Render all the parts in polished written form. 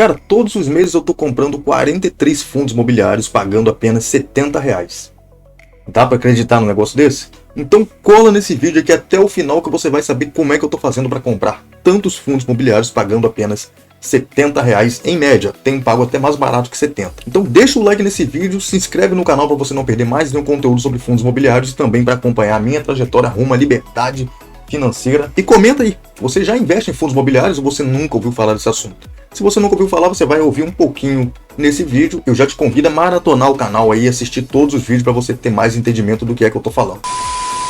Cara, todos os meses eu tô comprando 43 fundos imobiliários pagando apenas R$70. Dá pra acreditar num negócio desse? Então cola nesse vídeo aqui até o final que você vai saber como é que eu tô fazendo para comprar tantos fundos imobiliários pagando apenas R$70 em média. Tem pago até mais barato que 70. Então deixa o like nesse vídeo, se inscreve no canal para você não perder mais nenhum conteúdo sobre fundos imobiliários e também para acompanhar a minha trajetória rumo à liberdade financeira. E comenta aí, você já investe em fundos imobiliários ou você nunca ouviu falar desse assunto? Se você nunca ouviu falar, você vai ouvir um pouquinho nesse vídeo. Eu já te convido a maratonar o canal aí e assistir todos os vídeos para você ter mais entendimento do que é que eu tô falando.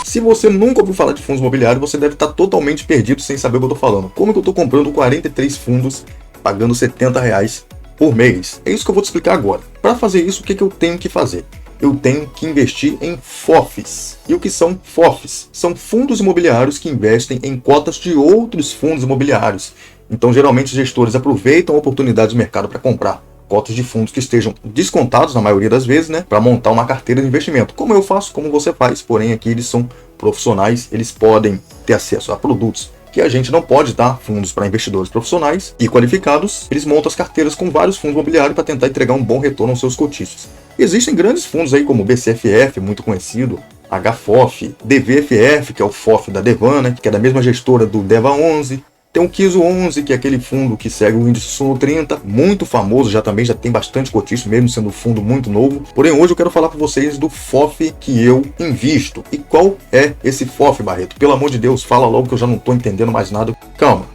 Se você nunca ouviu falar de fundos imobiliários, você deve estar totalmente perdido sem saber o que eu tô falando. Como que eu tô comprando 43 fundos pagando R$70 por mês? É isso que eu vou te explicar agora. Para fazer isso, o que eu tenho que fazer? Eu tenho que investir em FOFs. E o que são FOFs? São fundos imobiliários que investem em cotas de outros fundos imobiliários. Então, geralmente, os gestores aproveitam a oportunidade de mercado para comprar cotas de fundos que estejam descontados, na maioria das vezes, né, para montar uma carteira de investimento. Como eu faço, como você faz, porém aqui eles são profissionais, eles podem ter acesso a produtos que a gente não pode dar, fundos para investidores profissionais e qualificados. Eles montam as carteiras com vários fundos imobiliários para tentar entregar um bom retorno aos seus cotistas. Existem grandes fundos aí como o BCFF, muito conhecido, HFOF, DVFF, que é o FOF da Devan, né, que é da mesma gestora do DEVA11. Tem o Quiso 11, que é aquele fundo que segue o índice Suno 30, muito famoso, já tem bastante cotista, mesmo sendo um fundo muito novo. Porém, hoje eu quero falar para vocês do FOF que eu invisto. E qual é esse FOF, Barreto? Pelo amor de Deus, fala logo que eu já não estou entendendo mais nada. Calma,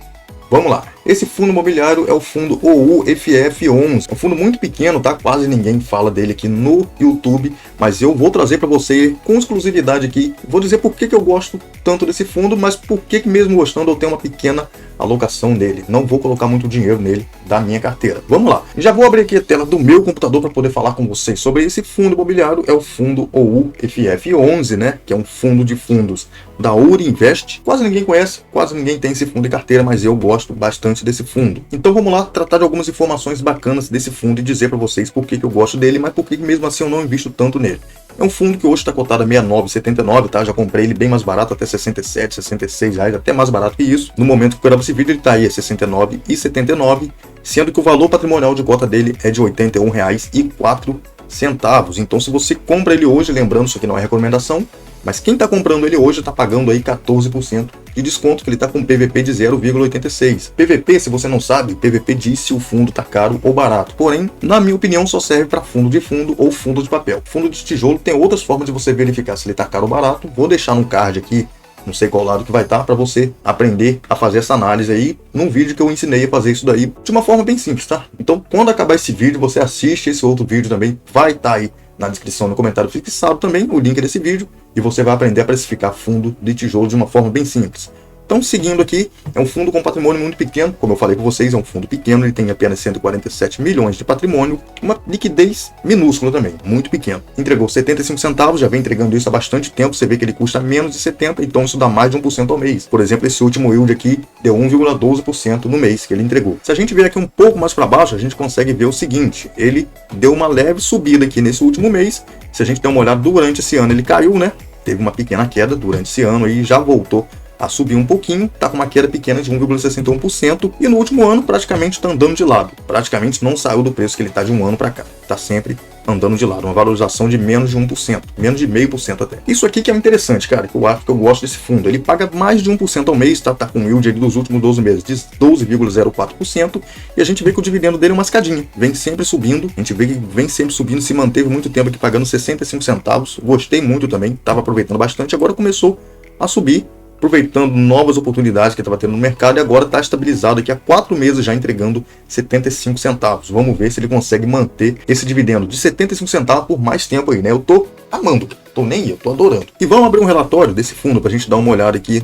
vamos lá. Esse fundo imobiliário é o fundo OUFF11. É um fundo muito pequeno, tá? Quase ninguém fala dele aqui no YouTube, mas eu vou trazer para você com exclusividade aqui. Vou dizer por que eu gosto tanto desse fundo, mas por que mesmo gostando eu tenho uma pequena alocação dele. Não vou colocar muito dinheiro nele da minha carteira. Vamos lá. Já vou abrir aqui a tela do meu computador para poder falar com vocês sobre esse fundo imobiliário. É o fundo OUFF11, né? Que é um fundo de fundos da Uri Invest. Quase ninguém conhece, quase ninguém tem esse fundo de carteira, mas eu gosto bastante desse fundo. Então vamos lá tratar de algumas informações bacanas desse fundo e dizer para vocês por que eu gosto dele, mas por que mesmo assim eu não invisto tanto nele. É um fundo que hoje está cotado a R$ 69,79, tá? Já comprei ele bem mais barato, até R$ 67, R$ 66, até mais barato que isso. No momento que eu gravo esse vídeo, ele está aí a R$ 69,79, sendo que o valor patrimonial de cota dele é de R$ 81,04. Então, se você compra ele hoje, lembrando, isso aqui não é recomendação, mas quem está comprando ele hoje está pagando aí 14% de desconto, que ele está com PVP de 0,86. PVP, se você não sabe, PVP diz se o fundo está caro ou barato. Porém, na minha opinião, só serve para fundo de fundo ou fundo de papel. Fundo de tijolo tem outras formas de você verificar se ele está caro ou barato. Vou deixar no card aqui, não sei qual lado que vai estar, para você aprender a fazer essa análise aí, num vídeo que eu ensinei a fazer isso daí de uma forma bem simples, tá? Então, quando acabar esse vídeo, você assiste esse outro vídeo também, vai estar aí na descrição, no comentário fixado também, o link desse vídeo, e você vai aprender a precificar fundo de tijolo de uma forma bem simples. Então, seguindo aqui, é um fundo com patrimônio muito pequeno, como eu falei para vocês, é um fundo pequeno, ele tem apenas 147 milhões de patrimônio, uma liquidez minúscula também, muito pequeno. Entregou 75 centavos, já vem entregando isso há bastante tempo, você vê que ele custa menos de 70, então isso dá mais de 1% ao mês. Por exemplo, esse último yield aqui deu 1,12% no mês que ele entregou. Se a gente vier aqui um pouco mais para baixo, a gente consegue ver o seguinte, ele deu uma leve subida aqui nesse último mês. Se a gente der uma olhada durante esse ano, ele caiu, né? Teve uma pequena queda durante esse ano e já voltou a subir um pouquinho, está com uma queda pequena de 1,61% e no último ano praticamente está andando de lado. Praticamente não saiu do preço que ele está de um ano para cá. Está sempre andando de lado, uma valorização de menos de 1%, menos de 0,5% até. Isso aqui que é interessante, cara, que eu acho que eu gosto desse fundo. Ele paga mais de 1% ao mês, tá com um yield dos últimos 12 meses de 12,04% e a gente vê que o dividendo dele é uma escadinha, vem sempre subindo, a gente vê que vem sempre subindo, se manteve muito tempo aqui pagando 65 centavos, gostei muito também, estava aproveitando bastante, agora começou a subir, aproveitando novas oportunidades que estava tendo no mercado e agora está estabilizado aqui há 4 meses já entregando 75 centavos. Vamos ver se ele consegue manter esse dividendo de 75 centavos por mais tempo aí, né? Eu tô amando, tô nem aí, eu tô adorando. E vamos abrir um relatório desse fundo pra gente dar uma olhada aqui,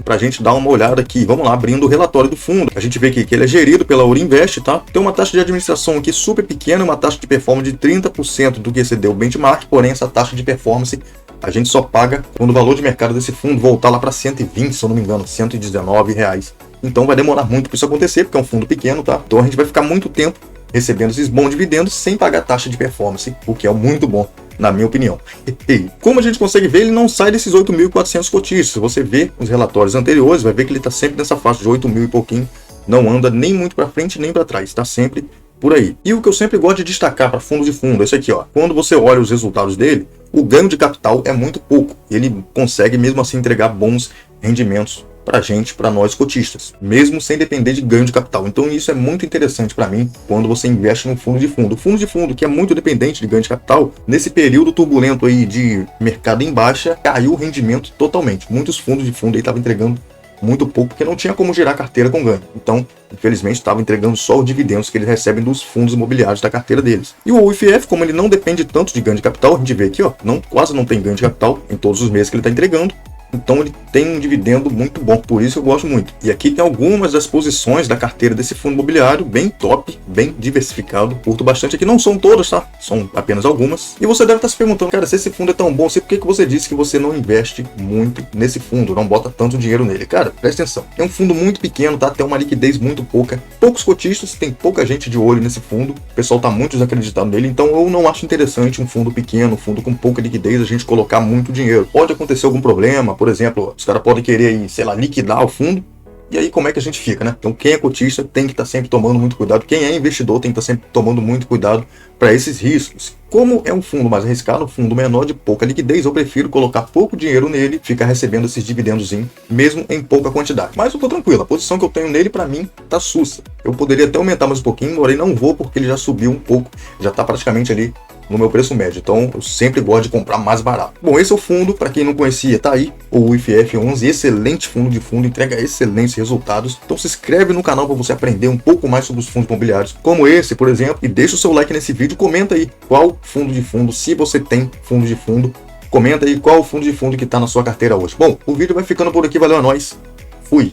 Vamos lá, abrindo o relatório do fundo. A gente vê aqui que ele é gerido pela Uri Invest, tá? Tem uma taxa de administração aqui super pequena, uma taxa de performance de 30% do que excedeu o benchmark, porém essa taxa de performance a gente só paga quando o valor de mercado desse fundo voltar lá para 120, se eu não me engano, R$119. Então vai demorar muito para isso acontecer, porque é um fundo pequeno, tá? Então a gente vai ficar muito tempo recebendo esses bons dividendos sem pagar taxa de performance, o que é muito bom, na minha opinião. E como a gente consegue ver, ele não sai desses 8.400 cotistas. Se você vê os relatórios anteriores, vai ver que ele está sempre nessa faixa de 8.000 e pouquinho, não anda nem muito para frente nem para trás, está sempre por aí. E o que eu sempre gosto de destacar para fundos de fundo é isso aqui, ó. Quando você olha os resultados dele, o ganho de capital é muito pouco. Ele consegue mesmo assim entregar bons rendimentos para gente, para nós cotistas, mesmo sem depender de ganho de capital. Então isso é muito interessante para mim quando você investe num fundo de fundo. O fundo de fundo, que é muito dependente de ganho de capital, nesse período turbulento aí de mercado em baixa, caiu o rendimento totalmente. Muitos fundos de fundo aí estavam entregando muito pouco, porque não tinha como gerar carteira com ganho. Então, infelizmente, estava entregando só os dividendos que eles recebem dos fundos imobiliários da carteira deles. E o UFF, como ele não depende tanto de ganho de capital, a gente vê aqui, ó, quase não tem ganho de capital em todos os meses que ele está entregando. Então ele tem um dividendo muito bom, por isso eu gosto muito. E aqui tem algumas das posições da carteira desse fundo imobiliário, bem top, bem diversificado. Curto bastante aqui, não são todas, tá? São apenas algumas. E você deve estar se perguntando, cara, se esse fundo é tão bom, por que você disse que você não investe muito nesse fundo, não bota tanto dinheiro nele? Cara, presta atenção. É um fundo muito pequeno, tá? Tem uma liquidez muito pouca. Poucos cotistas, tem pouca gente de olho nesse fundo. O pessoal tá muito desacreditado nele, então eu não acho interessante um fundo pequeno, um fundo com pouca liquidez, a gente colocar muito dinheiro. Pode acontecer algum problema, por exemplo, os caras podem querer, sei lá, liquidar o fundo, e aí como é que a gente fica, né? Então quem é cotista tem que estar sempre tomando muito cuidado, quem é investidor tem que estar sempre tomando muito cuidado para esses riscos. Como é um fundo mais arriscado, um fundo menor de pouca liquidez, eu prefiro colocar pouco dinheiro nele, ficar recebendo esses dividendos mesmo em pouca quantidade. Mas eu tô tranquilo, a posição que eu tenho nele para mim tá sussa. Eu poderia até aumentar mais um pouquinho, porém não vou porque ele já subiu um pouco, já tá praticamente ali no meu preço médio, então eu sempre gosto de comprar mais barato. Bom, esse é o fundo, para quem não conhecia, tá aí, o UFF11, excelente fundo de fundo, entrega excelentes resultados. Então se inscreve no canal para você aprender um pouco mais sobre os fundos imobiliários, como esse, por exemplo, e deixa o seu like nesse vídeo, comenta aí qual fundo de fundo, se você tem fundo de fundo, comenta aí qual o fundo de fundo que está na sua carteira hoje. Bom, o vídeo vai ficando por aqui, valeu a nós, fui!